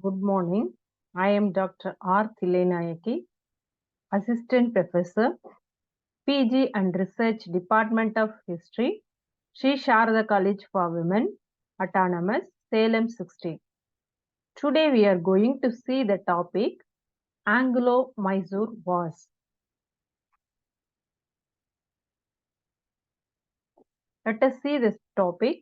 Good morning. I am Dr. R. Thilenayaki, Assistant Professor, PG and Research Department of History, Sri Sharada College for Women, Autonomous, Salem 16. Today we are going to see the topic Anglo Mysore Wars. Let us see this topic.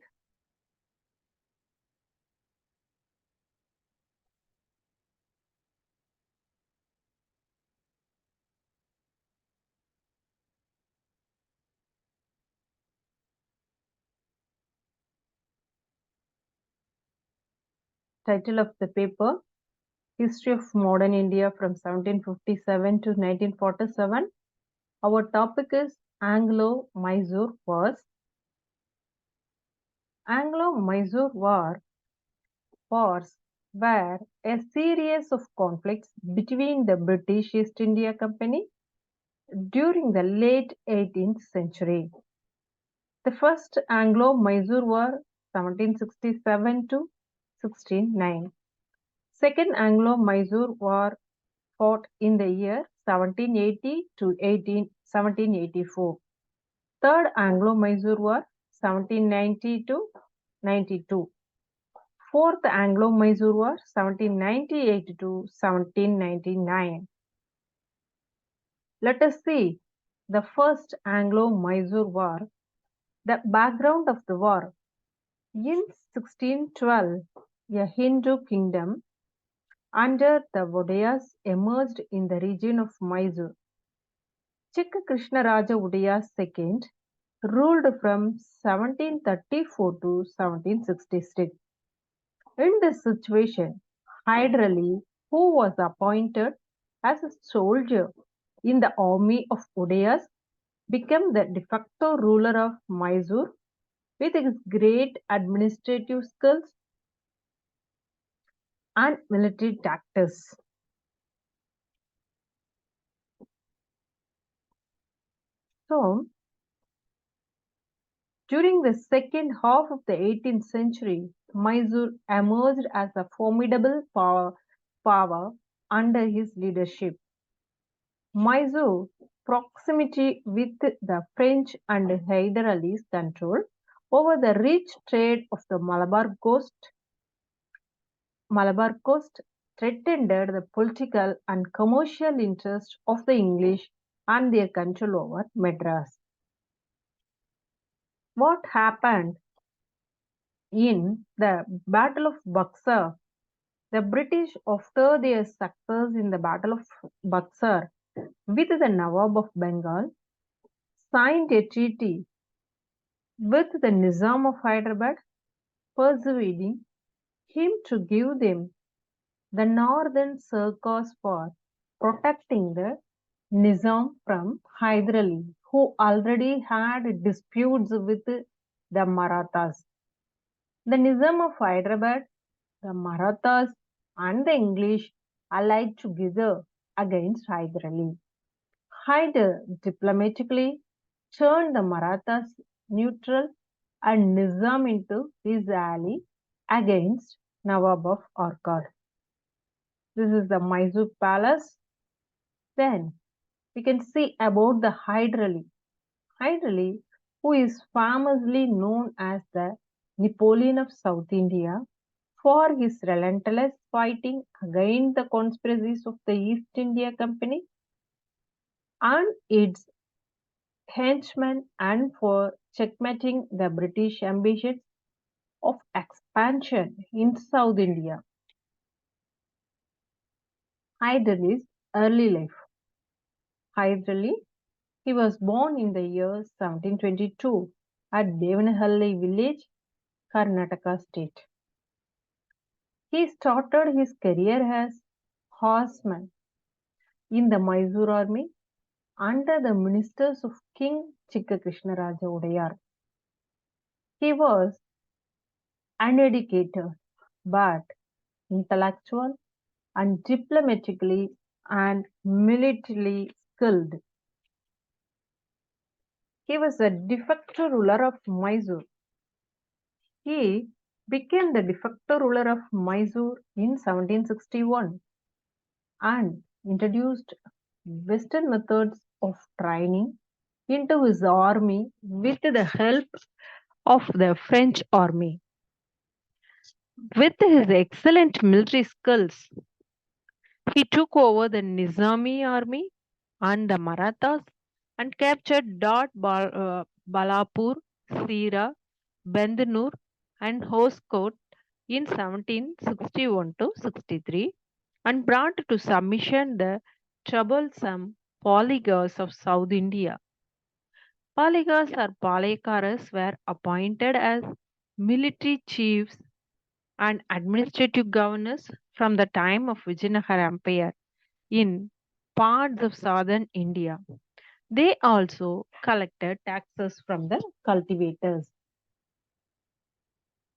Title of the paper History of Modern India from 1757 to 1947. Our topic is Anglo Mysore Wars. Anglo Mysore Wars were a series of conflicts between the British East India Company during the late 18th century. The first Anglo-Mysore War 1767 to 1609. Second Anglo-Mysore War fought in the year 1780 to 1784. Third Anglo-Mysore War 1790 to 92. Fourth Anglo-Mysore War 1798 to 1799. Let us see the first Anglo-Mysore War. The background of the war. In 1612, a Hindu kingdom under the Vodayas emerged in the region of Mysore. Chikka Krishnaraja Vodaya II ruled from 1734 to 1766. In this situation, Hyder Ali, who was appointed as a soldier in the army of Udayas, became the de facto ruler of Mysore with his great administrative skills and military tactics. So, during the second half of the 18th century, Mysore emerged as a formidable power under his leadership. Mysore's proximity with the French and Hyder Ali's control over the rich trade of the Malabar coast threatened the political and commercial interests of the English and their control over Madras. What happened in the Battle of Buxar? The British, after their success in the Battle of Buxar with the Nawab of Bengal, signed a treaty with the Nizam of Hyderabad, persuading him to give them the northern circus for protecting the Nizam from Hyder Ali, who already had disputes with the Marathas. The Nizam of Hyderabad, the Marathas, and the English allied together against Hyder Ali. Hyder diplomatically turned the Marathas neutral and Nizam into his ally against Nawab of Orkad. This is the Mysore palace. Then we can see about the Hyder Ali. Hyder Ali, who is famously known as the Napoleon of South India for his relentless fighting against the conspiracies of the East India Company and its henchmen and for checkmating the British ambitions of expansion in South India. Hyder Ali's early life. Hyder Ali, he was born in the year 1722 at Devanahalli village, Karnataka state. He started his career as horseman in the Mysore army under the ministers of King Chikka Krishnaraja Udayar. He was uneducated but intellectual and diplomatically and militarily skilled. He was a de facto ruler of Mysore. He became the de facto ruler of Mysore in 1761 and introduced Western methods of training into his army with the help of the French army. With his excellent military skills, he took over the Nizami army and the Marathas and captured Balapur, Sira, Bendanur, and Hoskote in 1761 to 63 and brought to submission the troublesome Polygas of South India. Polygas or Palekaras were appointed as military chiefs and administrative governors from the time of Vijayanagara Empire in parts of southern India. They also collected taxes from the cultivators.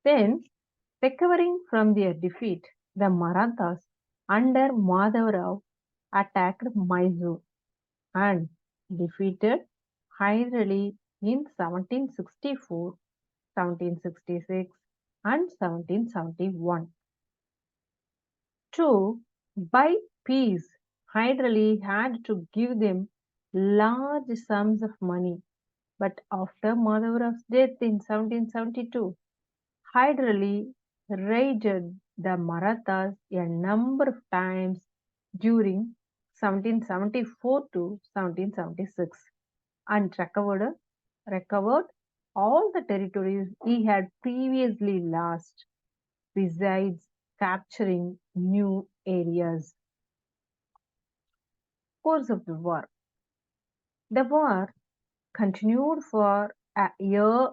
Then, recovering from their defeat, the Marathas under Madhavrao attacked Mysore and defeated Hyder Ali in 1764, 1766, and 1771. To buy peace, Hyder Ali had to give them large sums of money. But after Madhavrav's death in 1772, Hyder Ali raided the Marathas a number of times during 1774 to 1776 and recovered all the territories he had previously lost, besides capturing new areas. Course of the war. The war continued for a year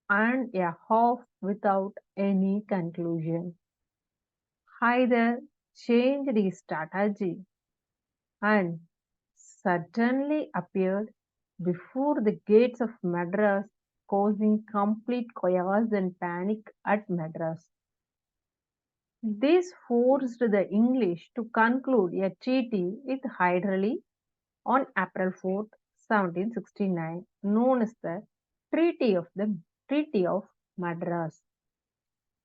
and a half without any conclusion. Hyder changed his strategy and suddenly appeared before the gates of Madras, causing complete chaos and panic at Madras. This forced the English to conclude a treaty with Hyder Ali on April 4th, 1769, known as the Treaty of Madras.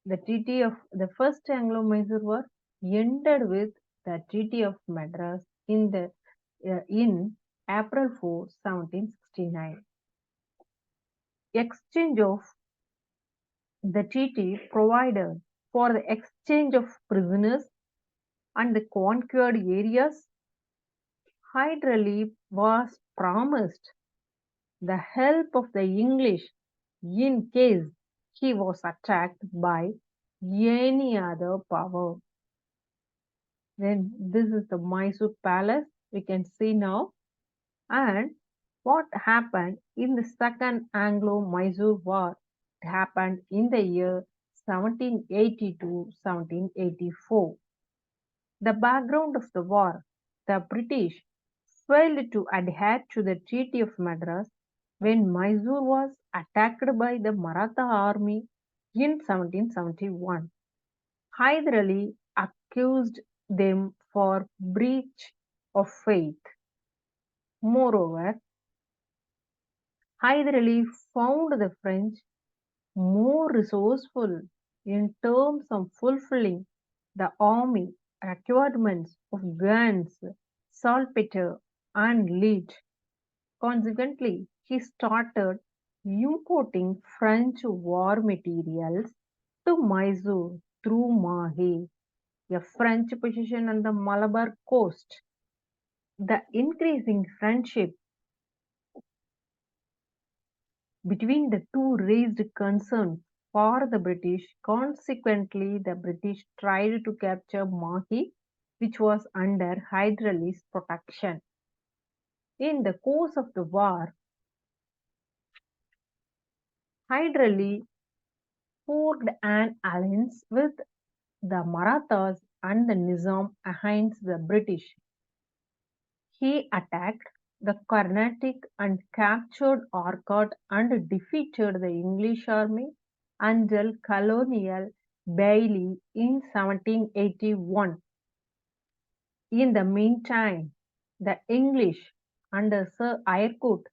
The Treaty of the First Anglo-Mysore War ended with the Treaty of Madras in April 4, 1769. Exchange of the treaty provided for the exchange of prisoners and the conquered areas. Hyder Ali was promised the help of the English in case he was attacked by any other power. Then this is the Mysore Palace we can see now. And what happened in the Second Anglo-Mysore War? It happened in the year 1780 to 1784. The background of the war: the British failed to adhere to the Treaty of Madras when Mysore was attacked by the Maratha army in 1771. Hyder Ali accused them for breach of faith. Moreover, Hyder Ali found the French more resourceful in terms of fulfilling the army requirements of guns, saltpeter, and lead. Consequently, he started importing French war materials to Mysore through Mahe, a French position on the Malabar coast. The increasing friendship between the two raised concern for the British. Consequently, the British tried to capture Mahi, which was under Hyder Ali's protection. In the course of the war, Hyder Ali forged an alliance with the Marathas and the Nizam against the British. He attacked the Carnatic and captured Arcot and defeated the English army until Colonial Bailey in 1781. In the meantime, the English under Sir Eyrecourt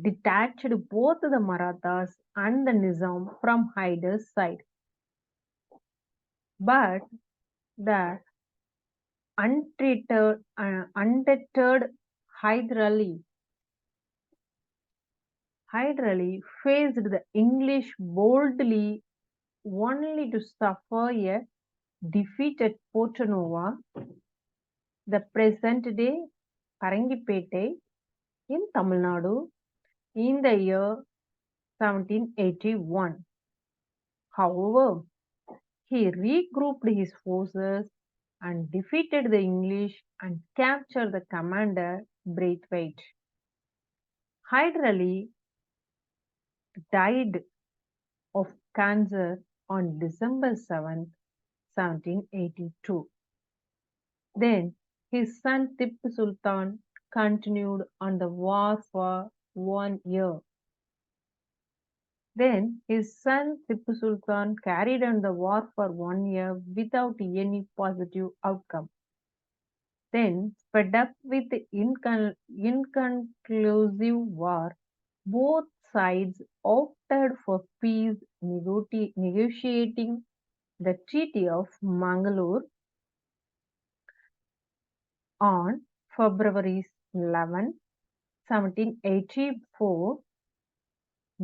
detached both the Marathas and the Nizam from Hyder's side. But the undeterred Hyder Ali faced the English boldly only to suffer a defeat at Porto Nova, the present-day Parangipete in Tamil Nadu, in the year 1781. However, he regrouped his forces and defeated the English and captured the commander Braithwaite. Hyder Ali died of cancer on December 7, 1782. Then his son Tipu Sultan continued on the war for 1 year. Then his son Tipu Sultan carried on the war for 1 year without any positive outcome. Then, fed up with the inconclusive war, both sides opted for peace, negotiating the Treaty of Mangalore on February 11, 1784,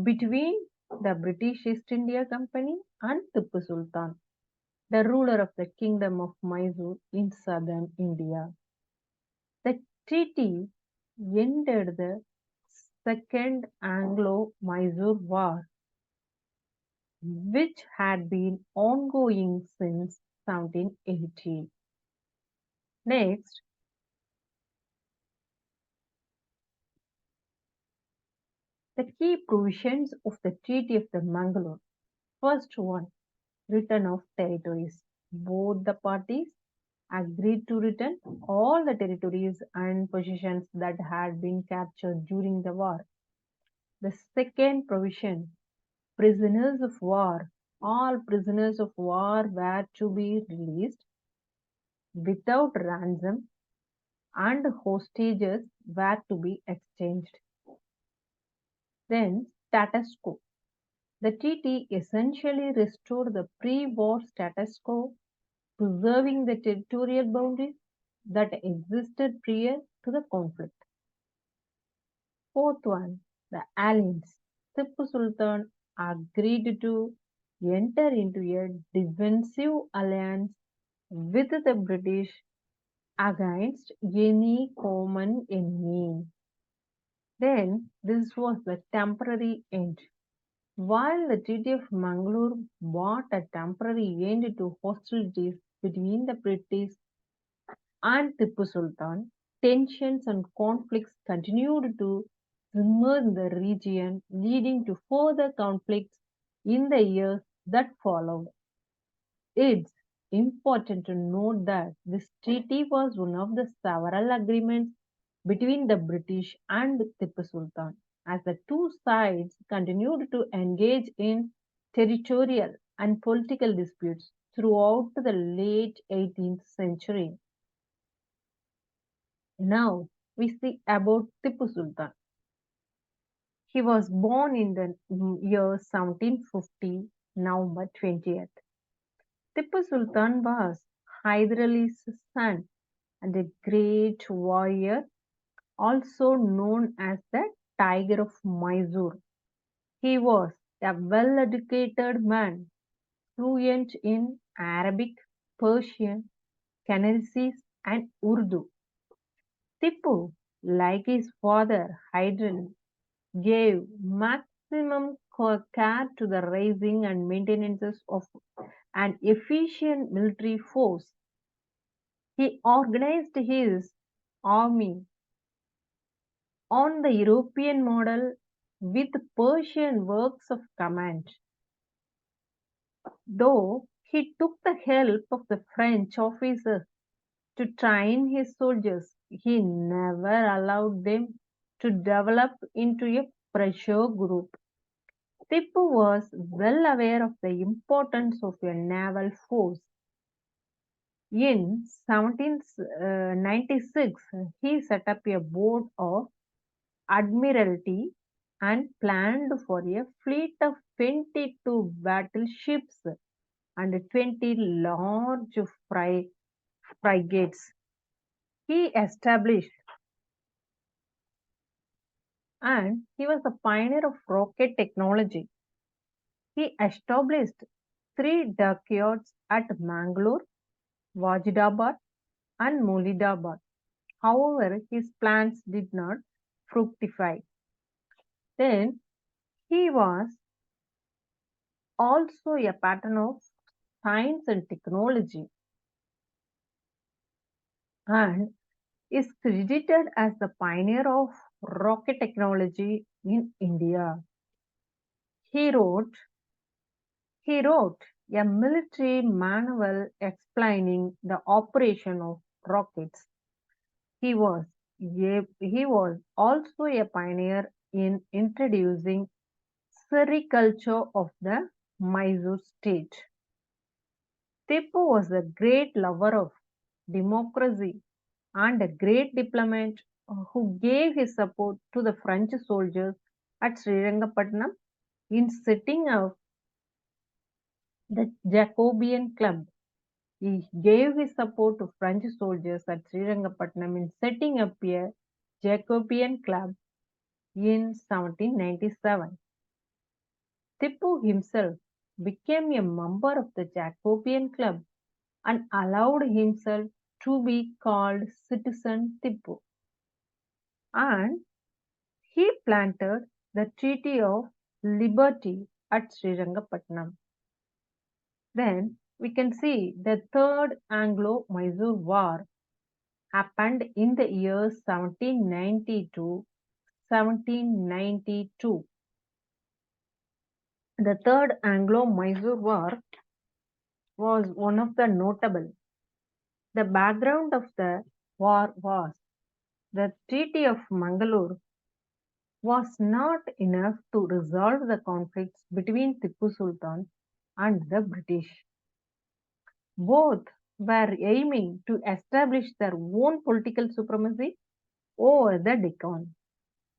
between the British East India Company and Tipu Sultan, the ruler of the Kingdom of Mysore in southern India. The treaty ended the Second Anglo Mysore War, which had been ongoing since 1780. Next, the key provisions of the Treaty of the Mangalore. First one, return of territories. Both the parties agreed to return all the territories and possessions that had been captured during the war. The second provision, prisoners of war. All prisoners of war were to be released without ransom and hostages were to be exchanged. Then, status quo. The treaty essentially restored the pre-war status quo, preserving the territorial boundaries that existed prior to the conflict. Fourth one, the alliance. Tipu Sultan agreed to enter into a defensive alliance with the British against any common enemy. Then this was the temporary end. While the Treaty of Mangalore brought a temporary end to hostilities between the British and Tipu Sultan, tensions and conflicts continued to simmer in the region, leading to further conflicts in the years that followed. It's important to note that this treaty was one of the several agreements between the British and Tipu Sultan, as the two sides continued to engage in territorial and political disputes throughout the late 18th century. Now we see about Tipu Sultan. He was born in the year 1750, November 20th. Tipu Sultan was Hyder Ali's son and a great warrior, also known as the Tiger of Mysore. He was a well-educated man, fluent in Arabic, Persian, Canarese, and Urdu. Tipu, like his father Hyder Ali, gave maximum care to the raising and maintenance of an efficient military force. He organized his army on the European model with Persian works of command. Though he took the help of the French officers to train his soldiers, he never allowed them to develop into a pressure group. Tipu was well aware of the importance of a naval force. In 1796, he set up a board of admiralty and planned for a fleet of 22 battleships and 20 large frigates. He established, and he was the pioneer of rocket technology. He established three dockyards at Mangalore, Wajidabad, and Molidabad. However, his plans did not fructify. Then he was also a patron of science and technology and is credited as the pioneer of rocket technology in India. He wrote he wrote a military manual explaining the operation of rockets. He was he was also a pioneer in introducing sericulture of the Mysore state. Tipu was a great lover of democracy and a great diplomat who gave his support to the French soldiers at Srirangapatnam in setting up the Jacobean Club. He gave his support to French soldiers at Srirangapatnam in setting up a Jacobean Club in 1797. Tipu himself became a member of the Jacobean Club and allowed himself to be called Citizen Tipu. And he planted the Treaty of Liberty at Srirangapatnam. Then we can see the Third Anglo Mysore War happened in the years 1790 to 1792. The Third Anglo Mysore War was one of the notable. The background of the war was the Treaty of Mangalore was not enough to resolve the conflicts between Tipu Sultan and the British. Both were aiming to establish their own political supremacy over the Deccan.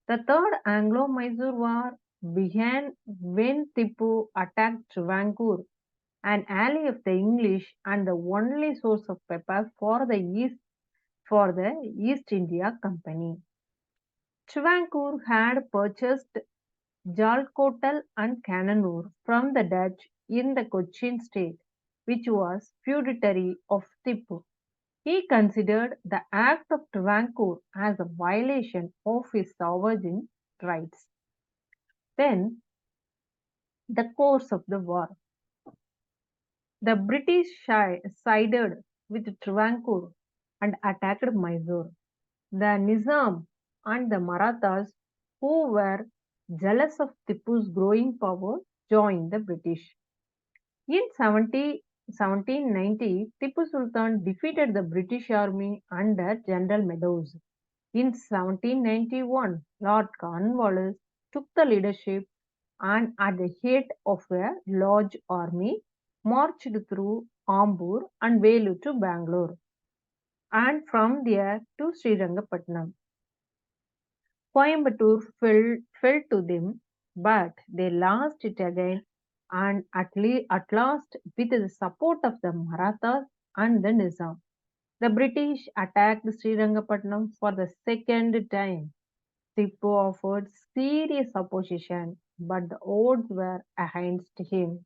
The Third Anglo-Mysore War began when Tipu attacked Travancore, an ally of the English and the only source of pepper for the East India Company. Travancore had purchased Jalkotal and Kannanur from the Dutch in the Cochin state, which was feudatory of Tipu. He considered the act of Travancore as a violation of his sovereign rights. Then, the course of the war. The British sided with Travancore and attacked Mysore. The Nizam and the Marathas, who were jealous of Tipu's growing power, joined the British. In 1790, Tipu Sultan defeated the British army under General Meadows. In 1791, Lord Cornwallis took the leadership and, at the head of a large army, marched through Ambur and Velu to Bangalore, and from there to Srirangapatnam. Coimbatore fell to them, but they lost it again, and at last, with the support of the Marathas and the Nizam, the British attacked Srirangapatnam for the second time. Tipu offered serious opposition, but the odds were against him.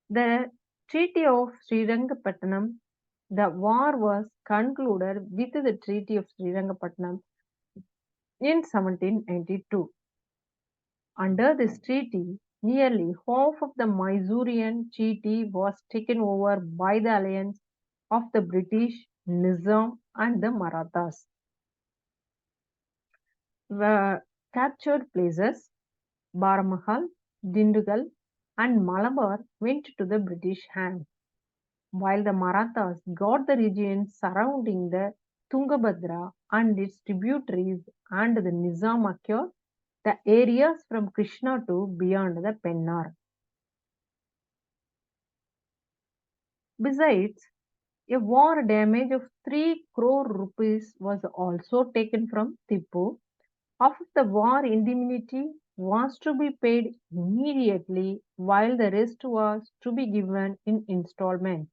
The Treaty of Srirangapatnam, the war was concluded with the Treaty of Srirangapatnam in 1792. Under this treaty, nearly half of the Mysorean treaty was taken over by the alliance of the British, Nizam, and the Marathas. The captured places, Baramahal, Dindugal, and Malabar went to the British hands, while the Marathas got the regions surrounding the Tungabhadra and its tributaries, and the Nizam acquired the areas from Krishna to beyond the Pennar. Besides, a war damage of 3 crore rupees was also taken from Tipu of the war indemnity. was to be paid immediately, while the rest was to be given in installments,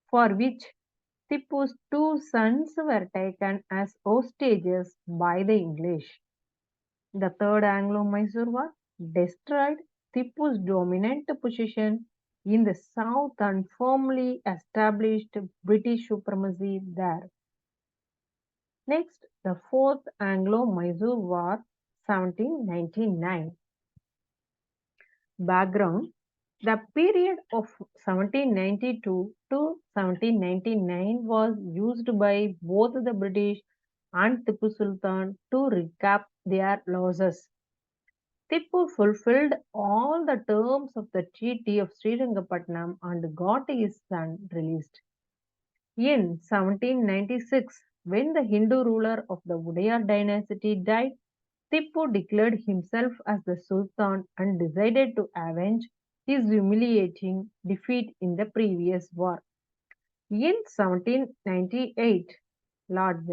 for which Tipu's two sons were taken as hostages by the English. The Third Anglo-Mysore War destroyed Tipu's dominant position in the south and firmly established British supremacy there. Next, the Fourth Anglo-Mysore War, 1799. Background: the period of 1792 to 1799 was used by both the British and Tipu Sultan to recap their losses. Tipu fulfilled all the terms of the Treaty of Srirangapatnam and got his son released. In 1796, when the Hindu ruler of the Udayyar dynasty died, Tipu declared himself as the Sultan and decided to avenge his humiliating defeat in the previous war. In 1798, Lord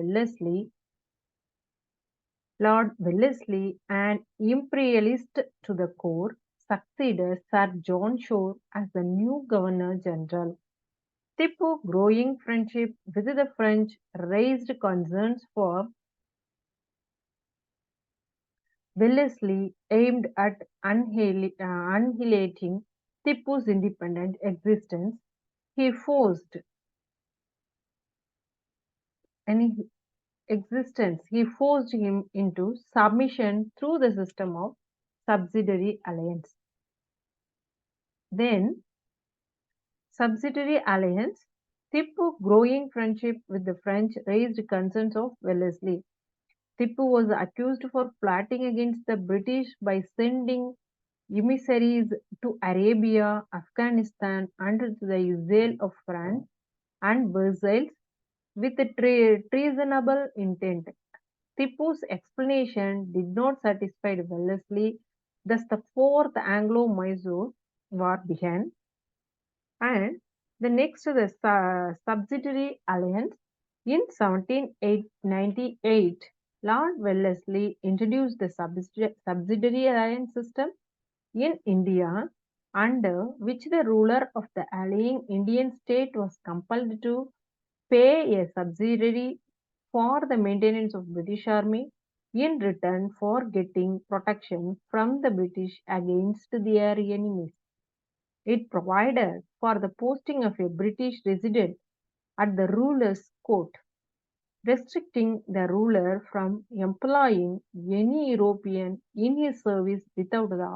Wellesley, an imperialist to the core, succeeded Sir John Shore as the new Governor General. Tipu's growing friendship with the French raised concerns for Wellesley aimed at annihilating Tipu's independent existence. He forced any he forced him into submission through the system of subsidiary alliance. Then, subsidiary alliance, Tipu's growing friendship with the French raised concerns of Wellesley. Tipu was accused for plotting against the British by sending emissaries to Arabia, Afghanistan, and to the Israel of France and Versailles with a treasonable intent. Tipu's explanation did not satisfy Wellesley, thus the Fourth Anglo-Mysore War began, and the next the subsidiary alliance. In 1798, Lord Wellesley introduced the subsidiary alliance system in India, under which the ruler of the allying Indian state was compelled to pay a subsidiary for the maintenance of British army in return for getting protection from the British against their enemies. It provided for the posting of a British resident at the ruler's court, restricting the ruler from employing any European in his service without the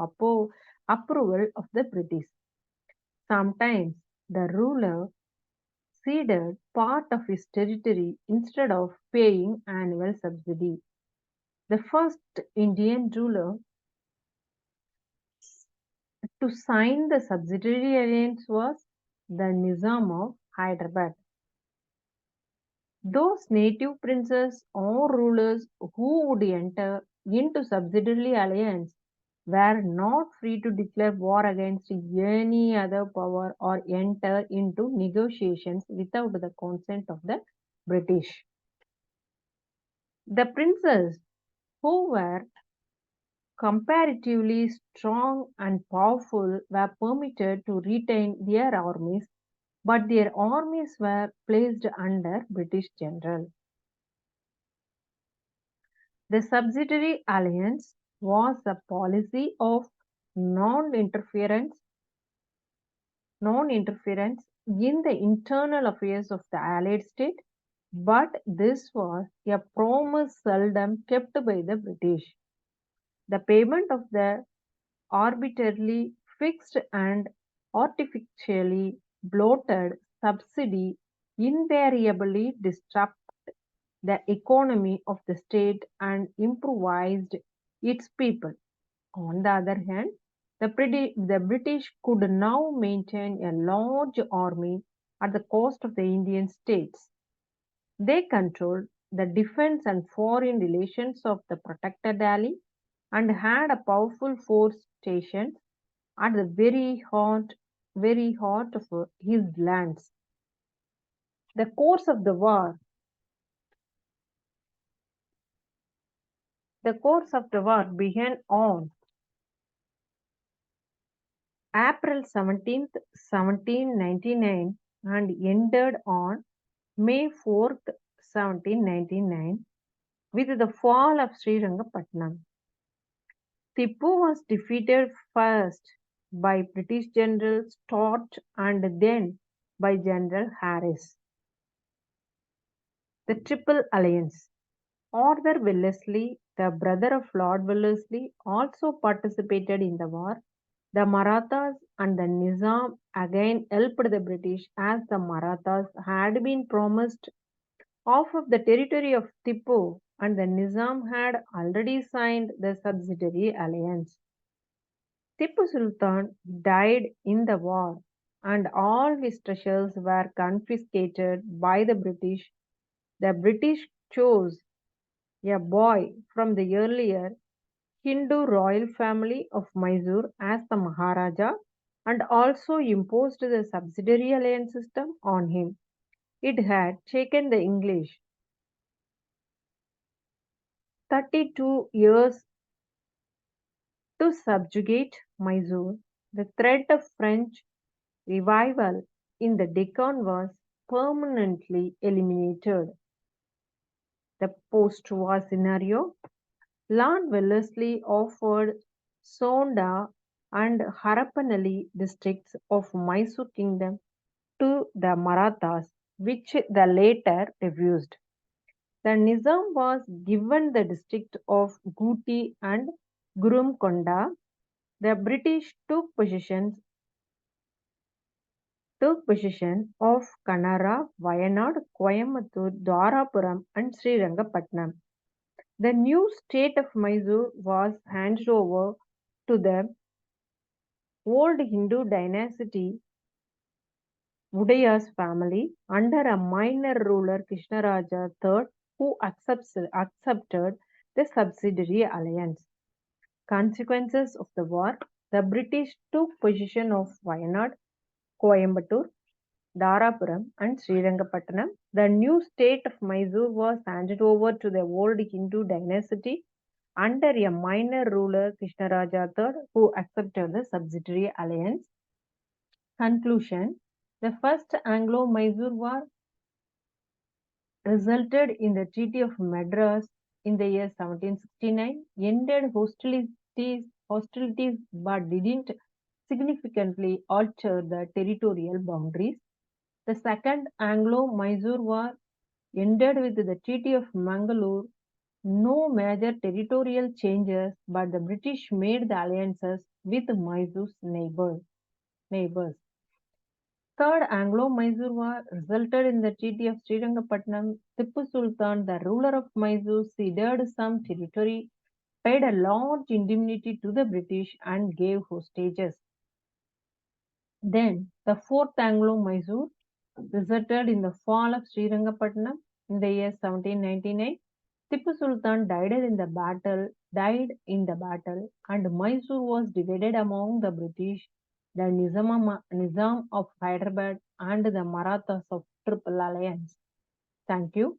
approval of the British. Sometimes the ruler ceded part of his territory instead of paying annual subsidy. The first Indian ruler to sign the subsidiary alliance was the Nizam of Hyderabad. Those native princes or rulers who would enter into subsidiary alliance were not free to declare war against any other power or enter into negotiations without the consent of the British. The princes who were comparatively strong and powerful were permitted to retain their armies, but their armies were placed under British general. The subsidiary alliance was a policy of non-interference non-interference in the internal affairs of the allied state, but this was a promise seldom kept by the British. The payment of the arbitrarily fixed and artificially bloated subsidy invariably disrupted the economy of the state and improvised its people. On the other hand, the British could now maintain a large army at the cost of the Indian states. They controlled the defense and foreign relations of the protected ally and had a powerful force stationed at the very heart of his lands. The course of the war, the course of the war began on April 17th, 1799 and ended on May 4th, 1799 with the fall of Srirangapatnam. Tipu was defeated first by British General Stott and then by General Harris. The Triple Alliance. Arthur Wellesley, the brother of Lord Wellesley, also participated in the war. The Marathas and the Nizam again helped the British as the Marathas had been promised half of the territory of Tipu and the Nizam had already signed the subsidiary alliance. Tipu Sultan died in the war and all his treasures were confiscated by the British. The British chose a boy from the earlier Hindu royal family of Mysore as the Maharaja and also imposed the subsidiary alliance system on him. It had taken the English 32 years to subjugate Mysore. The threat of French revival in the Deccan was permanently eliminated. The post-war scenario. Lord Wellesley offered Sonda and Harapanali districts of Mysore kingdom to the Marathas, which the latter refused. The Nizam was given the district of Guti and Gurumkonda. The British took possession of Kanara, Wayanad, Coimbatore, Dwarapuram, and Srirangapatnam. The new state of Mysore was handed over to the old Hindu dynasty Udaya's family under a minor ruler Krishnaraja III who accepted the subsidiary alliance. Consequences of the war. The British took possession of Wayanad, Coimbatore, Darapuram, and Srirangapatnam. The new state of Mysore was handed over to the old Hindu dynasty under a minor ruler Krishnaraja III who accepted the subsidiary alliance. Conclusion. The First Anglo-Mysore War resulted in the Treaty of Madras in the year 1769, ended hostilities but didn't significantly alter the territorial boundaries. The Second Anglo-Mysore War ended with the Treaty of Mangalore. No major territorial changes, but the British made the alliances with Mysore's neighbors. Third Anglo-Mysore War resulted in the Treaty of Srirangapatnam. Tipu Sultan, the ruler of Mysore, ceded some territory, paid a large indemnity to the British, and gave hostages. Then, the Fourth Anglo-Mysore resulted in the fall of Srirangapatnam in the year 1799. Tipu Sultan died in the battle, and Mysore was divided among the British, the Nizam of Hyderabad, and the Marathas of Triple Alliance. Thank you.